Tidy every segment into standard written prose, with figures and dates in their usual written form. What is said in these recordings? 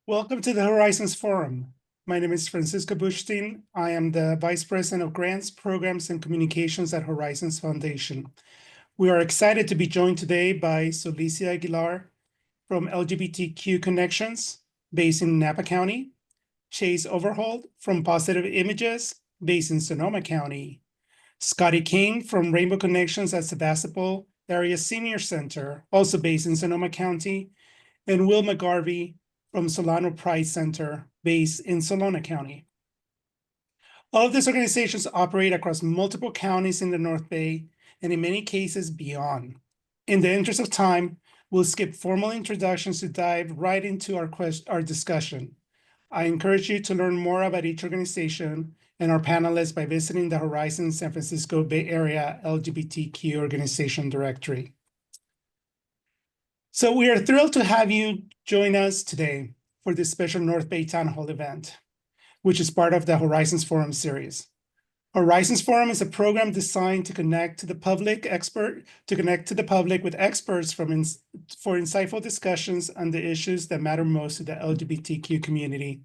Welcome to the Horizons Forum. My name is Francisco Bushtin. I am the Vice President of Grants, Programs, and Communications at Horizons Foundation. We are excited to be joined today by Solicia Aguilar from LGBTQ Connections, based in Napa County, Chase Overholt from Positive Images, based in Sonoma County, Scotty King from Rainbow Connections at Sebastopol Area Senior Center, also based in Sonoma County, and Will McGarvey from Solano Pride Center, based in Solano County. All of these organizations operate across multiple counties in the North Bay, and in many cases beyond. In the interest of time, we'll skip formal introductions to dive right into our discussion. I encourage you to learn more about each organization and our panelists by visiting the Horizon San Francisco Bay Area LGBTQ Organization Directory. So we are thrilled to have you join us today for this special North Bay Town Hall event, which is part of the Horizons Forum series. Horizons Forum is a program designed to connect to the public with experts for insightful discussions on the issues that matter most to the LGBTQ community.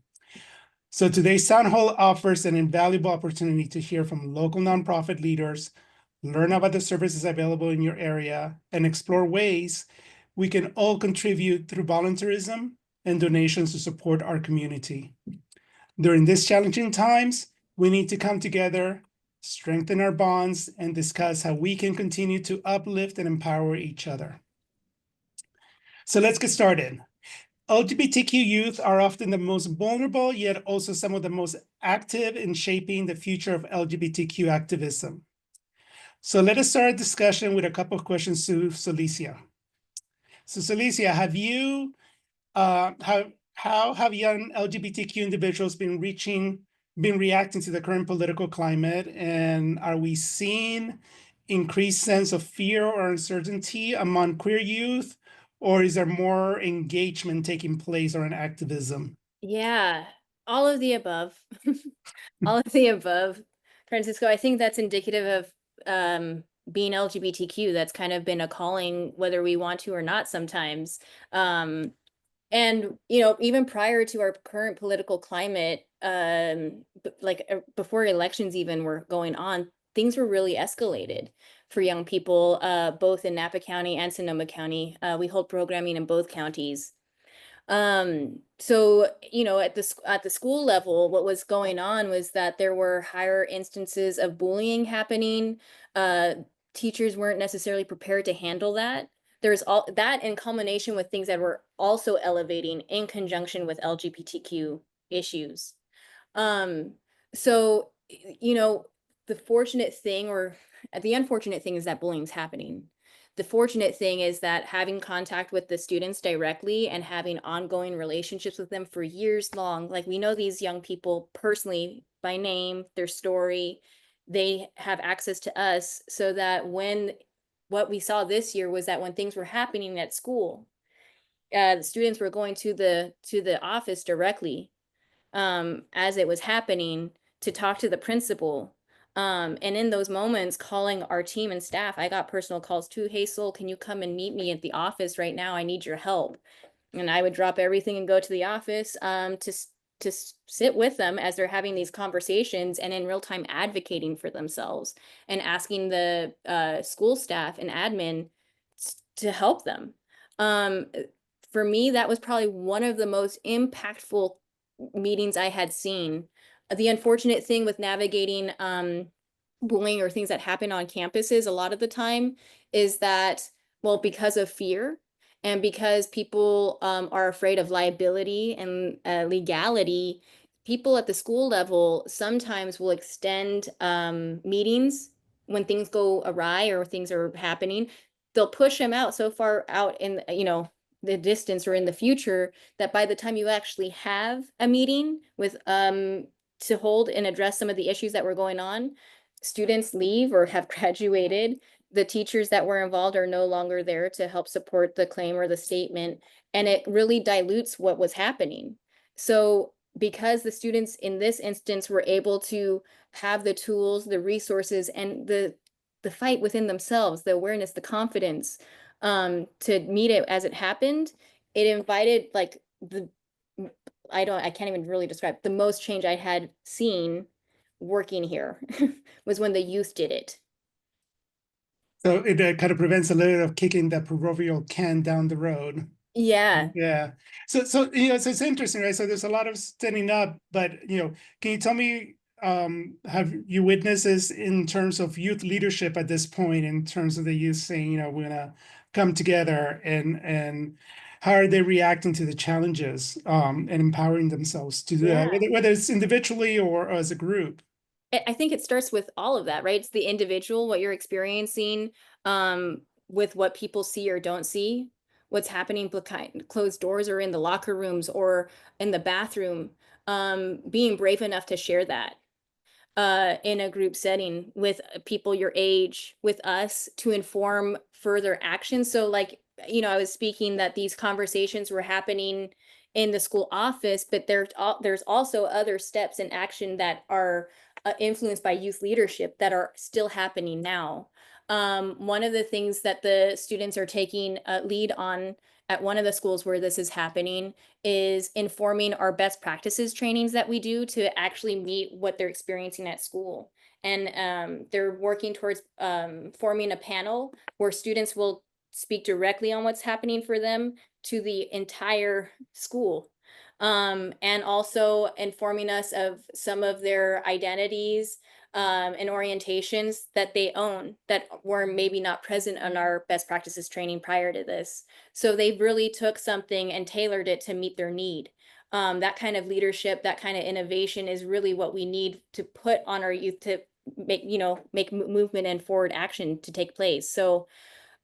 So today's town hall offers an invaluable opportunity to hear from local nonprofit leaders, learn about the services available in your area, and explore ways we can all contribute through volunteerism and donations to support our community. During these challenging times, we need to come together, strengthen our bonds, and discuss how we can continue to uplift and empower each other. So let's get started. LGBTQ youth are often the most vulnerable, yet also some of the most active in shaping the future of LGBTQ activism. So let us start a discussion with a couple of questions to Solicia. So Solicia, how have young LGBTQ individuals been reacting to the current political climate? And are we seeing increased sense of fear or uncertainty among queer youth? Or is there more engagement taking place or an activism? Yeah, all of the above. All of the above, Francisco. I think that's indicative of being LGBTQ. That's kind of been a calling, whether we want to or not sometimes. And even prior to our current political climate, before elections even were going on, things were really escalated for young people, both in Napa County and Sonoma County. We hold programming in both counties. So, at the school level, what was going on was that there were higher instances of bullying happening. Uh, Teachers weren't necessarily prepared to handle that. There's all that in combination with things that were also elevating in conjunction with LGBTQ issues. Um, so, the fortunate thing or the unfortunate thing is that bullying's happening. The fortunate thing is that having contact with the students directly and having ongoing relationships with them for years long, like we know these young people personally by name, their story, they have access to us so that what we saw this year was that when things were happening at school, the students were going to the office directly as it was happening to talk to the principal. And in those moments, calling our team and staff, I got personal calls too. Hey, Sol, can you come and meet me at the office right now? I need your help. And I would drop everything and go to the office to sit with them as they're having these conversations and in real time advocating for themselves and asking the school staff and admin to help them. For me, that was probably one of the most impactful meetings I had seen. The unfortunate thing with navigating bullying or things that happen on campuses a lot of the time is that, well, because of fear and because people are afraid of liability and legality, people at the school level sometimes will extend meetings when things go awry or things are happening. They'll push them out so far out in, the distance or in the future that by the time you actually have a meeting with to hold and address some of the issues that were going on, students leave or have graduated. The teachers that were involved are no longer there to help support the claim or the statement, and it really dilutes what was happening. So because the students in this instance were able to have the tools, the resources, and the fight within themselves, the awareness, the confidence to meet it as it happened, it invited like I can't even really describe. The most change I had seen working here was when the youth did it. So it kind of prevents a little of kicking the proverbial can down the road. Yeah. Yeah. So it's interesting, right? So there's a lot of standing up, but can you tell me, have you witnessed this in terms of youth leadership at this point, in terms of the youth saying, we're gonna come together, and how are they reacting to the challenges, and empowering themselves to do that, Yeah. whether it's individually or as a group? I think it starts with all of that, right? It's the individual, what you're experiencing, with what people see or don't see, what's happening behind closed doors or in the locker rooms or in the bathroom. Being brave enough to share that in a group setting with people your age, with us to inform further action. So, like, I was speaking that these conversations were happening in the school office, but there's also other steps in action that are influenced by youth leadership that are still happening now. One of the things that the students are taking a lead on at one of the schools where this is happening is informing our best practices trainings that we do to actually meet what they're experiencing at school. And they're working towards forming a panel where students will speak directly on what's happening for them to the entire school. And also informing us of some of their identities and orientations that they own that were maybe not present on our best practices training prior to this. So they really took something and tailored it to meet their need. That kind of leadership, that kind of innovation is really what we need to put on our youth to make movement and forward action to take place. So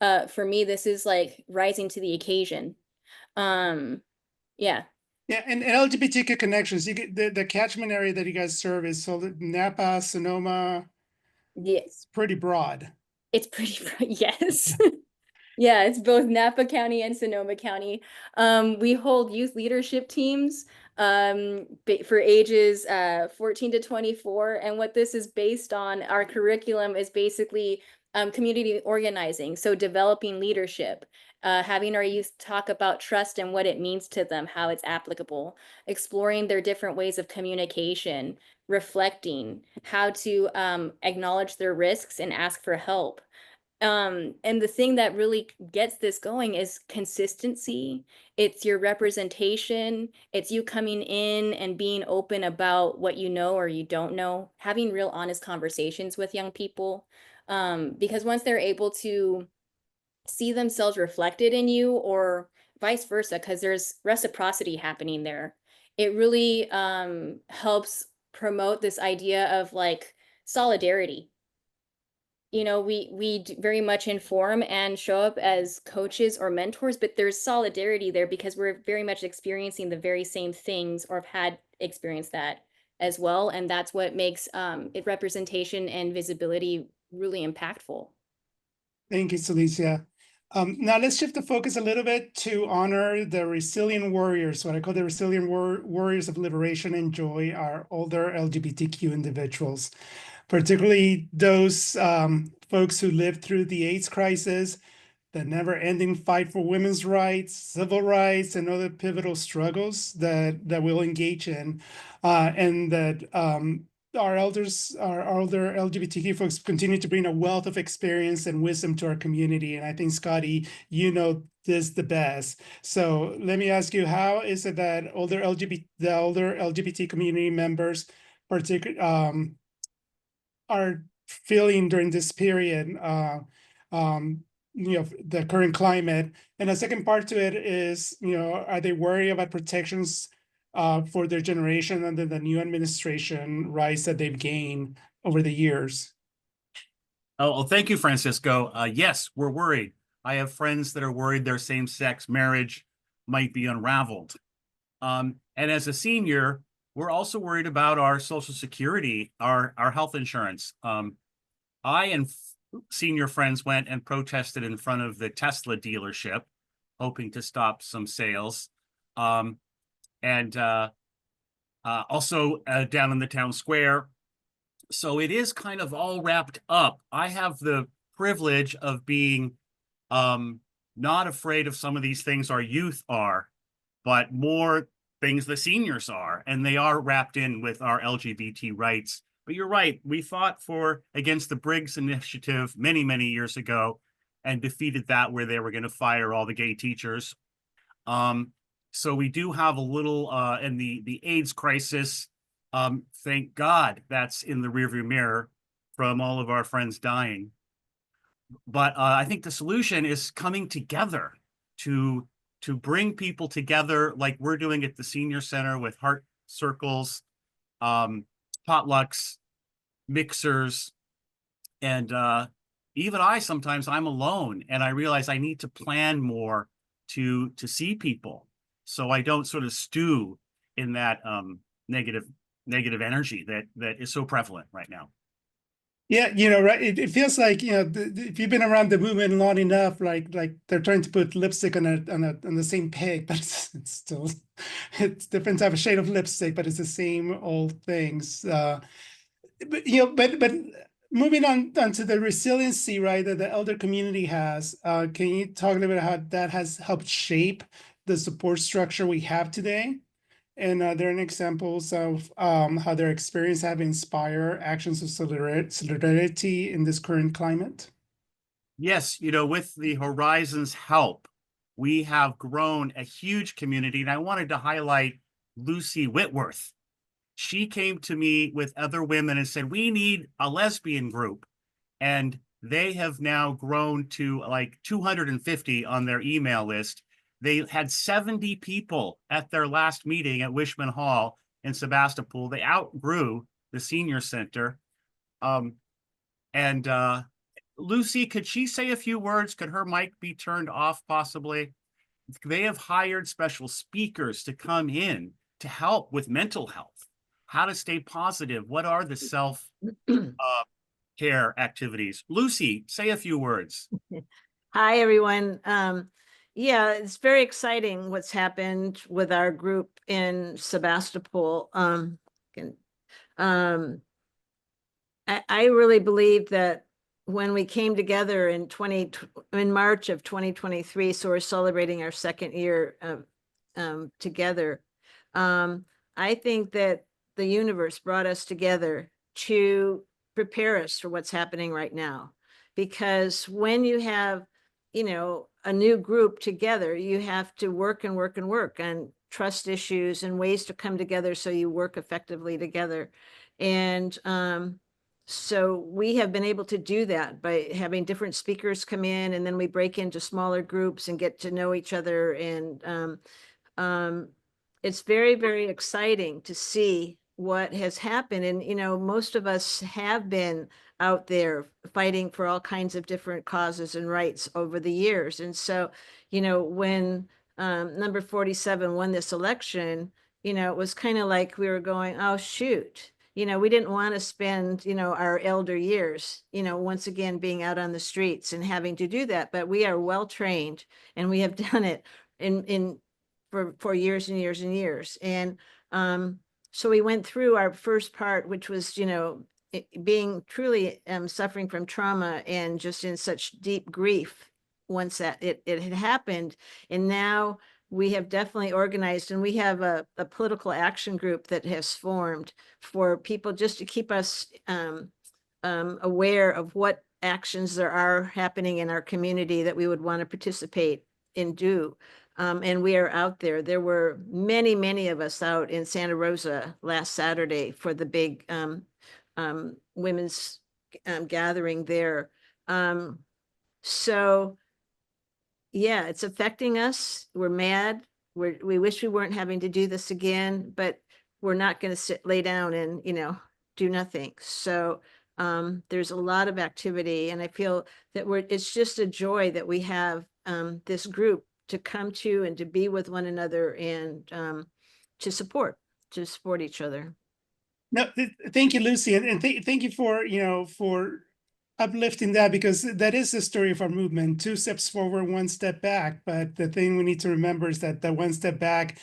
for me, this is like rising to the occasion. Um, yeah. Yeah, and LGBTQ connections. You get the catchment area that you guys serve is so that Napa, Sonoma. Yeah, It's pretty broad. it's pretty, yes. Yeah, it's both Napa County and Sonoma County. We hold youth leadership teams for ages 14 to 24. And what this is based on, our curriculum is basically community organizing. So developing leadership, having our youth talk about trust and what it means to them, how it's applicable, exploring their different ways of communication, reflecting, how to acknowledge their risks and ask for help. And the thing that really gets this going is consistency. It's your representation. It's you coming in and being open about what you know or you don't know, having real honest conversations with young people. Because once they're able to see themselves reflected in you or vice versa, because there's reciprocity happening there, it really helps promote this idea of like solidarity. We very much inform and show up as coaches or mentors, but there's solidarity there because we're very much experiencing the very same things or have had experienced that as well. And that's what makes it representation and visibility really impactful. Thank you, Celicia. Now let's shift the focus a little bit to honor the resilient warriors. What I call the resilient warriors of liberation and joy are older LGBTQ individuals, particularly those folks who lived through the AIDS crisis, the never-ending fight for women's rights, civil rights, and other pivotal struggles that we'll engage in, and that our older LGBTQ folks continue to bring a wealth of experience and wisdom to our community. And I think, Scotty, you know this the best. So let me ask you, how is it that the older LGBT community members, particularly, are feeling during this period, um, the current climate? And the second part to it is, are they worried about protections for their generation under the new administration rights that they've gained over the years? Oh, well, thank you, Francisco. Yes, we're worried. I have friends that are worried their same-sex marriage might be unraveled. And as a senior, we're also worried about our Social Security, our health insurance. I and senior friends went and protested in front of the Tesla dealership, hoping to stop some sales. And also down in the town square. So it is kind of all wrapped up. I have the privilege of being not afraid of some of these things our youth are, but more things the seniors are, and they are wrapped in with our LGBT rights. But you're right, we fought against the Briggs Initiative many, many years ago and defeated that, where they were going to fire all the gay teachers. So we do have a little, and the AIDS crisis, thank God that's in the rearview mirror from all of our friends dying. But I think the solution is coming together to bring people together, like we're doing at the senior center with heart circles, potlucks, mixers, and even sometimes I'm alone and I realize I need to plan more to see people, so I don't sort of stew in that negative energy that is so prevalent right now. Yeah, right. It feels like, if you've been around the movement long enough, like they're trying to put lipstick on the same pig, but it's still it's different type of shade of lipstick, but it's the same old things. But moving on to the resiliency, right, that the elder community has. Can you talk a little bit how that has helped shape the support structure we have today? And there are examples of how their experience have inspired actions of solidarity in this current climate. Yes, with the Horizons help, we have grown a huge community. And I wanted to highlight Lucy Whitworth. She came to me with other women and said, we need a lesbian group. And they have now grown to like 250 on their email list. They had 70 people at their last meeting at Wishman Hall in Sebastopol. They outgrew the senior center. Lucy, could she say a few words? Could her mic be turned off possibly? They have hired special speakers to come in to help with mental health, how to stay positive. What are the self care activities? Lucy, say a few words. Hi, everyone. Yeah, it's very exciting what's happened with our group in Sebastopol. I really believe that when we came together in March of 2023, so we're celebrating our second year together. I think that the universe brought us together to prepare us for what's happening right now. Because when you have, a new group together, you have to work and work and work on trust issues and ways to come together so you work effectively together. And so we have been able to do that by having different speakers come in, and then we break into smaller groups and get to know each other. And it's very, very exciting to see what has happened. And, most of us have been out there fighting for all kinds of different causes and rights over the years. And so, when number 47 won this election, it was kind of like we were going, oh, shoot. We didn't want to spend, our elder years, once again, being out on the streets and having to do that. But we are well trained, and we have done it for years and years and years. And so we went through our first part, which was, being truly suffering from trauma and just in such deep grief once that it had happened. And now we have definitely organized, and we have a political action group that has formed for people just to keep us aware of what actions there are happening in our community that we would want to participate and do. And we are out there. There were many, many of us out in Santa Rosa last Saturday for the big women's gathering there. So yeah, it's affecting us. We're mad. We wish we weren't having to do this again, but we're not going to lay down and, do nothing. So there's a lot of activity, and I feel that it's just a joy that we have this group to come to and to be with one another and to support each other. No, thank you, Lucy, and thank you for for uplifting that, because that is the story of our movement: 2 steps forward, 1 step back. But the thing we need to remember is that the 1 step back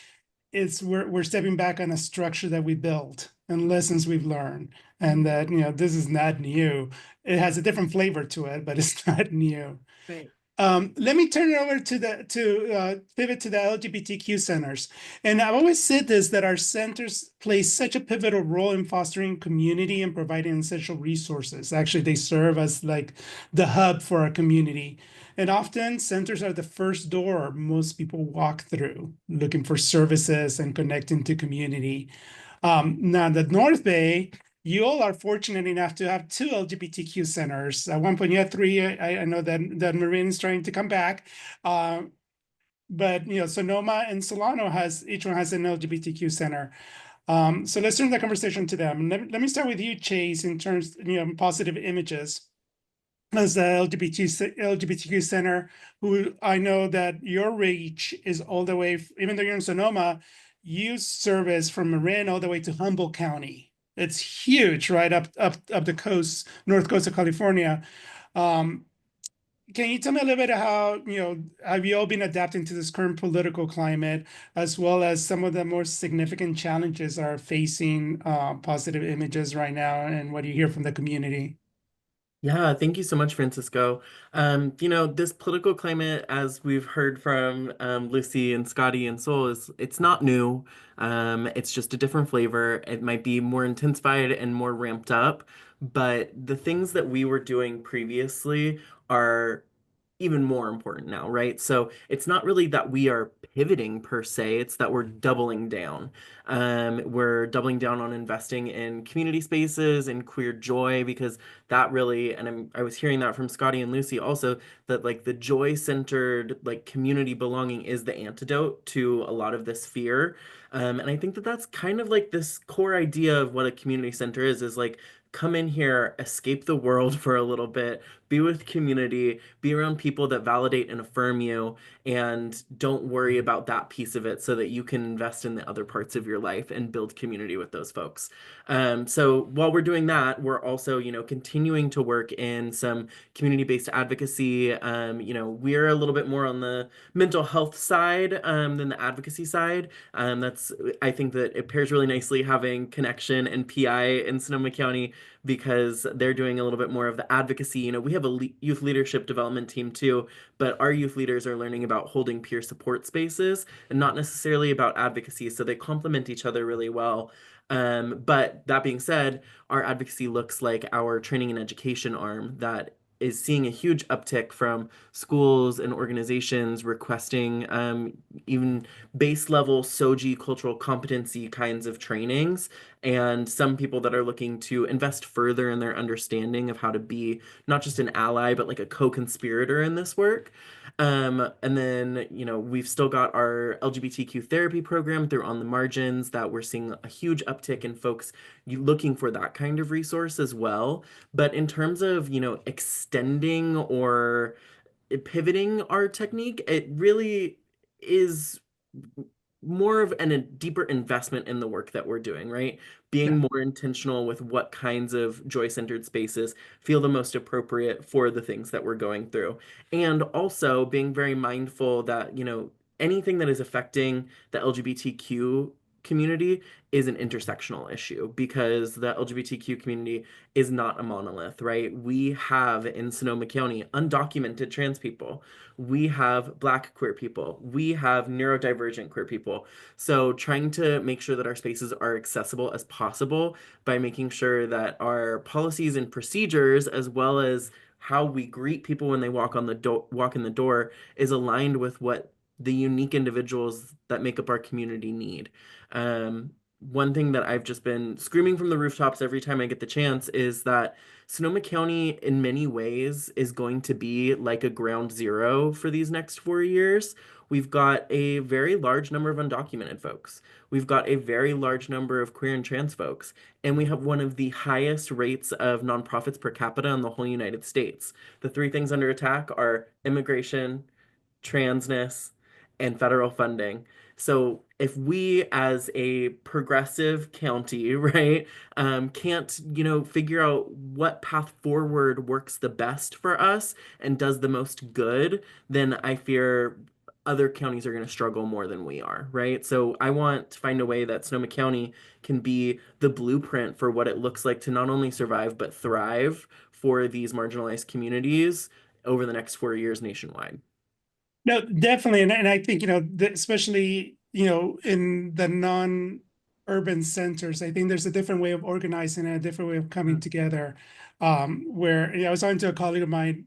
is we're stepping back on a structure that we built and lessons we've learned, and that this is not new. It has a different flavor to it, but it's not new. Right. Let me turn it over to pivot to the LGBTQ centers. And I've always said this, that our centers play such a pivotal role in fostering community and providing essential resources. Actually, they serve as like the hub for our community. And often centers are the first door most people walk through, looking for services and connecting to community. Now, the North Bay, you all are fortunate enough to have two LGBTQ centers. At one point, you had three. I know that Marin is trying to come back, but Sonoma and Solano each one has an LGBTQ center. So let's turn the conversation to them. Let me start with you, Chase, in terms positive images as the LGBTQ center, who I know that your reach is all the way, even though you're in Sonoma, you service from Marin all the way to Humboldt County. It's huge, right up the coast, north coast of California. Um, can you tell me a little bit of how, have you all been adapting to this current political climate, as well as some of the more significant challenges are facing positive images right now, and what do you hear from the community? Yeah, thank you so much, Francisco. This political climate, as we've heard from Lucy and Scotty and Sol, it's not new. It's just a different flavor. It might be more intensified and more ramped up, but the things that we were doing previously are even more important now, right? So it's not really that we are pivoting per se, it's that we're doubling down. We're doubling down on investing in community spaces and queer joy, because that really, and I was hearing that from Scotty and Lucy also, that like the joy-centered like community belonging is the antidote to a lot of this fear. And I think that that's kind of like this core idea of what a community center is like, come in here, escape the world for a little bit, be with community, be around people that validate and affirm you, and don't worry about that piece of it so that you can invest in the other parts of your life and build community with those folks. So while we're doing that, we're also, continuing to work in some community-based advocacy. We're a little bit more on the mental health side than the advocacy side. I think that it pairs really nicely having Connection and PI in Sonoma County, because they're doing a little bit more of the advocacy. We have a youth leadership development team too, but our youth leaders are learning about holding peer support spaces and not necessarily about advocacy. So they complement each other really well. But that being said, our advocacy looks like our training and education arm that is seeing a huge uptick from schools and organizations requesting even base level SOGI cultural competency kinds of trainings, and some people that are looking to invest further in their understanding of how to be not just an ally, but like a co-conspirator in this work. And then, we've still got our LGBTQ therapy program through On the Margins that we're seeing a huge uptick in folks looking for that kind of resource as well. But in terms of, extending or pivoting our technique, it really is more of a deeper investment in the work that we're doing, right? Being more intentional with what kinds of joy-centered spaces feel the most appropriate for the things that we're going through. And also being very mindful that, anything that is affecting the LGBTQ community is an intersectional issue, because the LGBTQ community is not a monolith, right? We have in Sonoma County undocumented trans people. We have Black queer people. We have neurodivergent queer people. So trying to make sure that our spaces are accessible as possible by making sure that our policies and procedures, as well as how we greet people when they walk in the door, is aligned with what the unique individuals that make up our community need. One thing that I've just been screaming from the rooftops every time I get the chance is that Sonoma County, in many ways, is going to be like a ground zero for these next 4 years. We've got a very large number of undocumented folks. We've got a very large number of queer and trans folks. And we have one of the highest rates of nonprofits per capita in the whole United States. The three things under attack are immigration, transness, and federal funding. So if we as a progressive county, right, can't, figure out what path forward works the best for us and does the most good, then I fear other counties are going to struggle more than we are, right? So I want to find a way that Sonoma County can be the blueprint for what it looks like to not only survive, but thrive for these marginalized communities over the next 4 years nationwide. No, definitely. And I think, especially, in the non-urban centers, I think there's a different way of organizing and a different way of coming together. Where I was talking to a colleague of mine,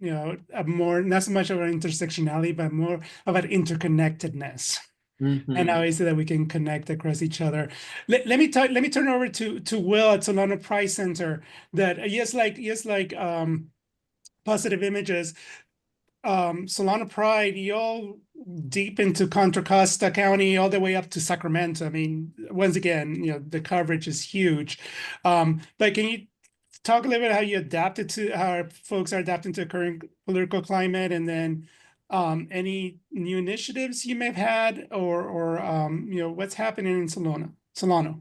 a more, not so much about intersectionality, but more about interconnectedness. And how is it that we can connect across each other? Let me turn over to Will at Solano Pride Center. That yes, like Positive Images. Solano Pride, y'all deep into Contra Costa County, all the way up to Sacramento. I mean, once again, the coverage is huge. But can you talk a little bit how you adapted to how folks are adapting to the current political climate, and then any new initiatives you may have had, or what's happening in Solano?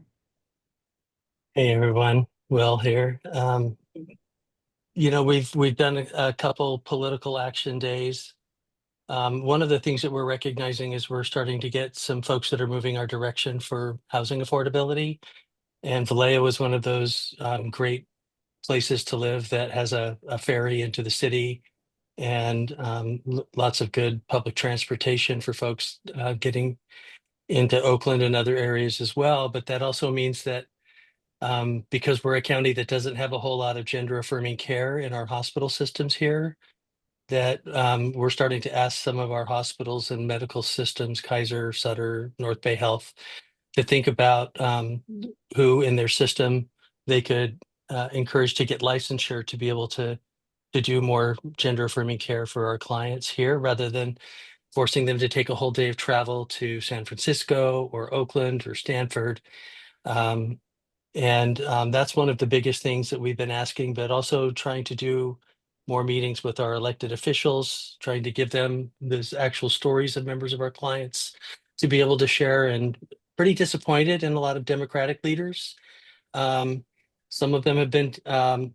Hey everyone, Will here. We've done a couple political action days. One of the things that we're recognizing is we're starting to get some folks that are moving our direction for housing affordability. And Vallejo is one of those great places to live that has a ferry into the city, and lots of good public transportation for folks getting into Oakland and other areas as well. But that also means that because we're a county that doesn't have a whole lot of gender affirming care in our hospital systems here, that we're starting to ask some of our hospitals and medical systems, Kaiser, Sutter, North Bay Health, to think about who in their system they could encourage to get licensure to be able to do more gender affirming care for our clients here, rather than forcing them to take a whole day of travel to San Francisco or Oakland or Stanford. And that's one of the biggest things that we've been asking, but also trying to do more meetings with our elected officials, trying to give them those actual stories of members of our clients to be able to share, and pretty disappointed in a lot of Democratic leaders. Some of them have been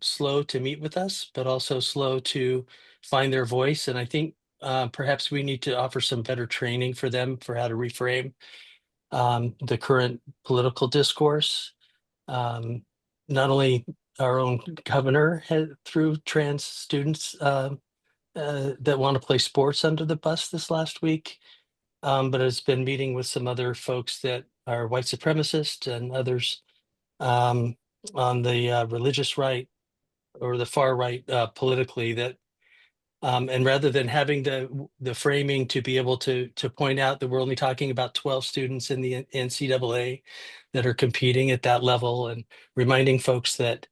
slow to meet with us, but also slow to find their voice. And I think perhaps we need to offer some better training for them for how to reframe the current political discourse. Not only our own governor threw trans students that want to play sports under the bus this last week, but has been meeting with some other folks that are white supremacists and others on the religious right or the far right politically, that and rather than having the framing to be able to point out that we're only talking about 12 students in the NCAA that are competing at that level, and reminding folks that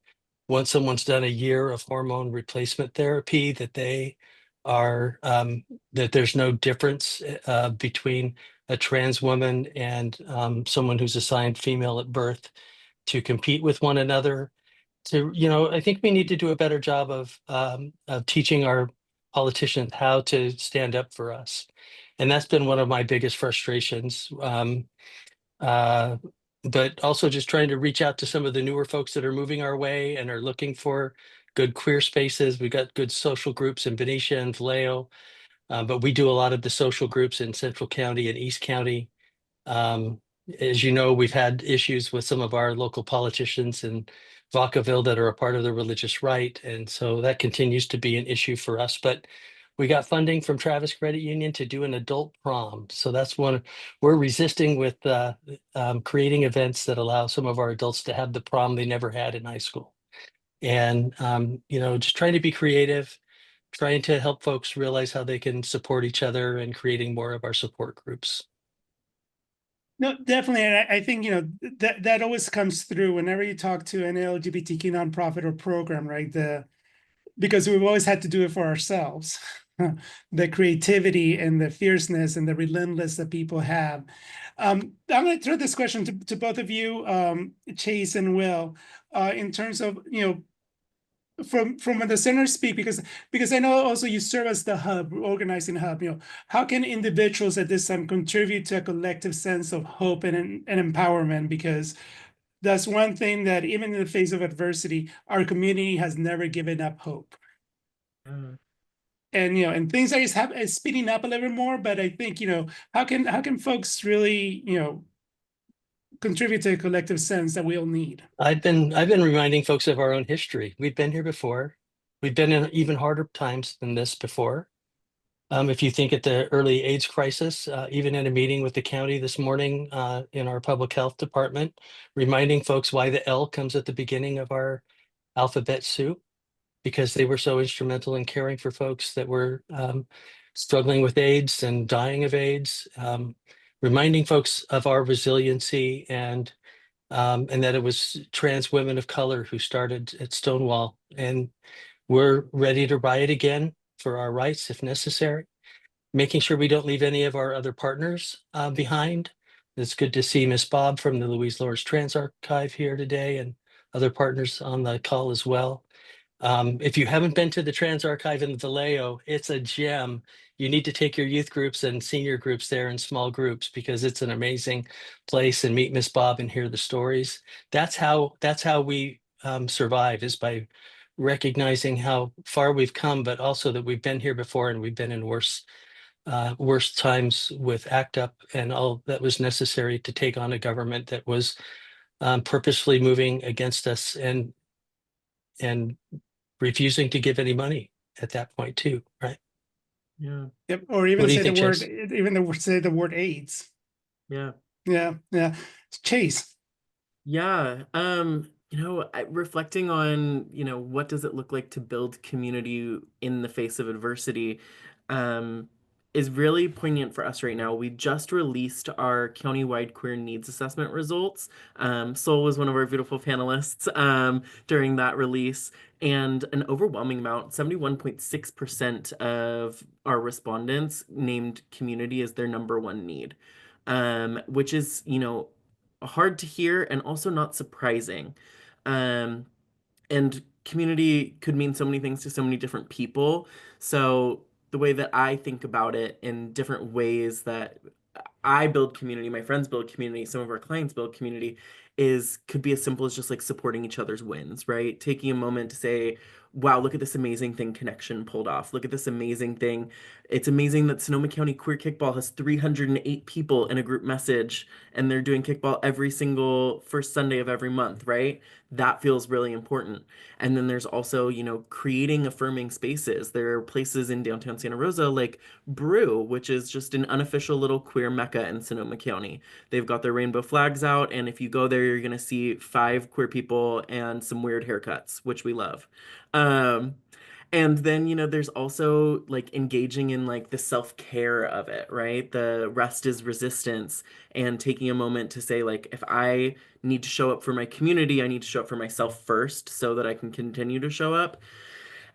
once someone's done a year of hormone replacement therapy, that they are that there's no difference between a trans woman and someone who's assigned female at birth to compete with one another. I think we need to do a better job of teaching our politicians how to stand up for us. And that's been one of my biggest frustrations. But also just trying to reach out to some of the newer folks that are moving our way and are looking for good queer spaces. We've got good social groups in Benicia and Vallejo, but we do a lot of the social groups in Central County and East County. As you know, we've had issues with some of our local politicians in Vacaville that are a part of the religious right. And so that continues to be an issue for us. But we got funding from Travis Credit Union to do an adult prom. So that's one we're resisting, with creating events that allow some of our adults to have the prom they never had in high school. And, just trying to be creative, trying to help folks realize how they can support each other, and creating more of our support groups. No, definitely. And I think, that always comes through whenever you talk to an LGBTQ nonprofit or program, right? Because we've always had to do it for ourselves. The creativity and the fierceness and the relentless that people have. I'm going to throw this question to both of you, Chase and Will, in terms of, from when the center speak, because I know also you serve as the hub, organizing hub. How can individuals at this time contribute to a collective sense of hope and empowerment? Because that's one thing that even in the face of adversity, our community has never given up hope. And and things are speeding up a little bit more, but I think how can folks really contribute to a collective sense that we all need? I've been reminding folks of our own history. We've been here before. we've been in even harder times than this before. If you think at the early AIDS crisis, even in a meeting with the county this morning in our public health department, reminding folks why the L comes at the beginning of our alphabet soup, because they were so instrumental in caring for folks that were struggling with AIDS and dying of AIDS, reminding folks of our resiliency and that it was trans women of color who started at Stonewall. And we're ready to riot again for our rights if necessary, making sure we don't leave any of our other partners behind. It's good to see Miss Bob from the Louise Lawrence Trans Archive here today and other partners on the call as well. If you haven't been to the Trans Archive in Vallejo, it's a gem. You need to take your youth groups and senior groups there in small groups because it's an amazing place, and meet Miss Bob and hear the stories. That's how we survive, is by recognizing how far we've come, but also that we've been here before and we've been in worse times with ACT UP and all that was necessary to take on a government that was purposefully moving against us and refusing to give any money at that point too, right? Yeah. Yep. Or What even do you say think, the word, Chase? say the word AIDS. Yeah. Yeah. Yeah. Chase. Yeah. Reflecting on, what does it look like to build community in the face of adversity, is really poignant for us right now. We just released our countywide queer needs assessment results. Sol was one of our beautiful panelists during that release, and an overwhelming amount, 71.6% of our respondents named community as their number one need, which is, hard to hear and also not surprising. Um, and community could mean so many things to so many different people. So the way that I think about it in different ways that I build community, my friends build community, some of our clients build community, could be as simple as just like supporting each other's wins, right? Taking a moment to say, wow, look at this amazing thing Connection pulled off. Look at this amazing thing. It's amazing that Sonoma County Queer Kickball has 308 people in a group message and they're doing kickball every single first Sunday of every month, right? That feels really important. And then there's also, creating affirming spaces. There are places in downtown Santa Rosa like Brew, which is just an unofficial little queer mecca in Sonoma County. They've got their rainbow flags out, and if you go there, you're going to see 5 queer people and some weird haircuts, which we love. Um, and then, there's also like engaging in like the self-care of it, right? The rest is resistance, and taking a moment to say, like, if I need to show up for my community, I need to show up for myself first so that I can continue to show up.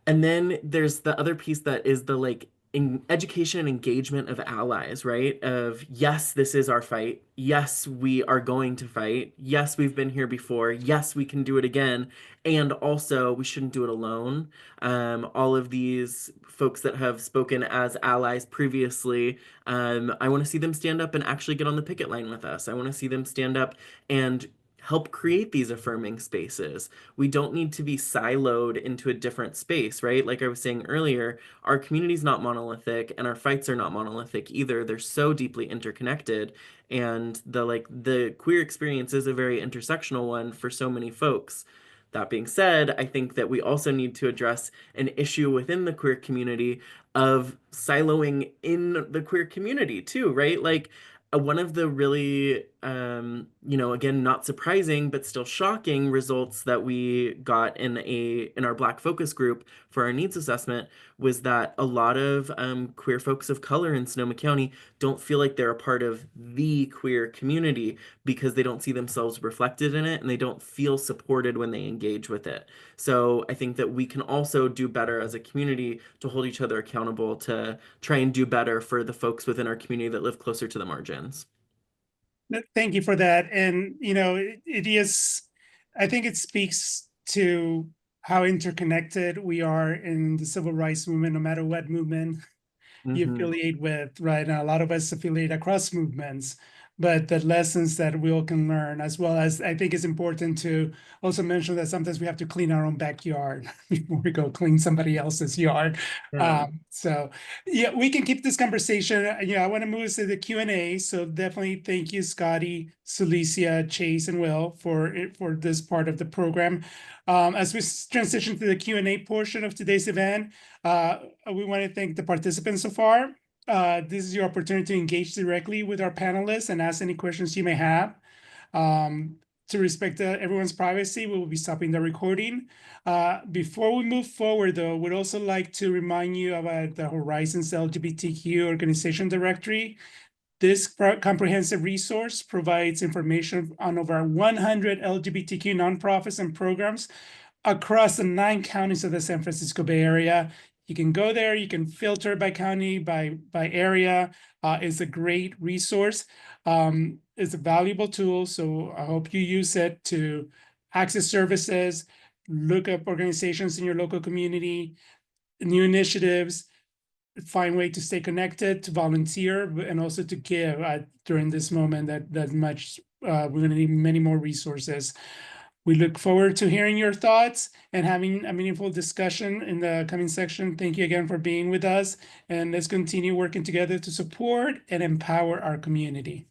And then there's the other piece that is the like education and engagement of allies, right? Of yes, this is our fight. Yes, we are going to fight. Yes, we've been here before. Yes, we can do it again. And also, we shouldn't do it alone. All of these folks that have spoken as allies previously, I want to see them stand up and actually get on the picket line with us. I want to see them stand up and help create these affirming spaces. We don't need to be siloed into a different space, right? Like I was saying earlier, our community's not monolithic and our fights are not monolithic either. They're so deeply interconnected. And the queer experience is a very intersectional one for so many folks. That being said, I think that we also need to address an issue within the queer community of siloing in the queer community too, right? Like one of the really, again, not surprising but still shocking results that we got in our Black focus group for our needs assessment was that a lot of queer folks of color in Sonoma County don't feel like they're a part of the queer community because they don't see themselves reflected in it and they don't feel supported when they engage with it. So I think that we can also do better as a community to hold each other accountable to try and do better for the folks within our community that live closer to the margins. Thank you for that. And, it is, I think it speaks to how interconnected we are in the civil rights movement, no matter what movement you affiliate with, right? And a lot of us affiliate across movements. but the lessons that we all can learn, as well as I think it's important to also mention that sometimes we have to clean our own backyard before we go clean somebody else's yard. Yeah. So yeah, we can keep this conversation. I want to move to the Q&A. So definitely thank you, Scotty, Celicia, Chase, and Will for this part of the program. As we transition to the Q&A portion of today's event, we want to thank the participants so far. This is your opportunity to engage directly with our panelists and ask any questions you may have. To respect everyone's privacy, we will be stopping the recording. Before we move forward, though, we'd also like to remind you about the Horizons LGBTQ Organization Directory. This comprehensive resource provides information on over 100 LGBTQ nonprofits and programs across the 9 counties of the San Francisco Bay Area. You can go there, you can filter by county, by area. It's a great resource. It's a valuable tool, so I hope you use it to access services, look up organizations in your local community, new initiatives, find way to stay connected, to volunteer, and also to give during this moment that much. We're going to need many more resources. We look forward to hearing your thoughts and having a meaningful discussion in the coming section. Thank you again for being with us, and let's continue working together to support and empower our community.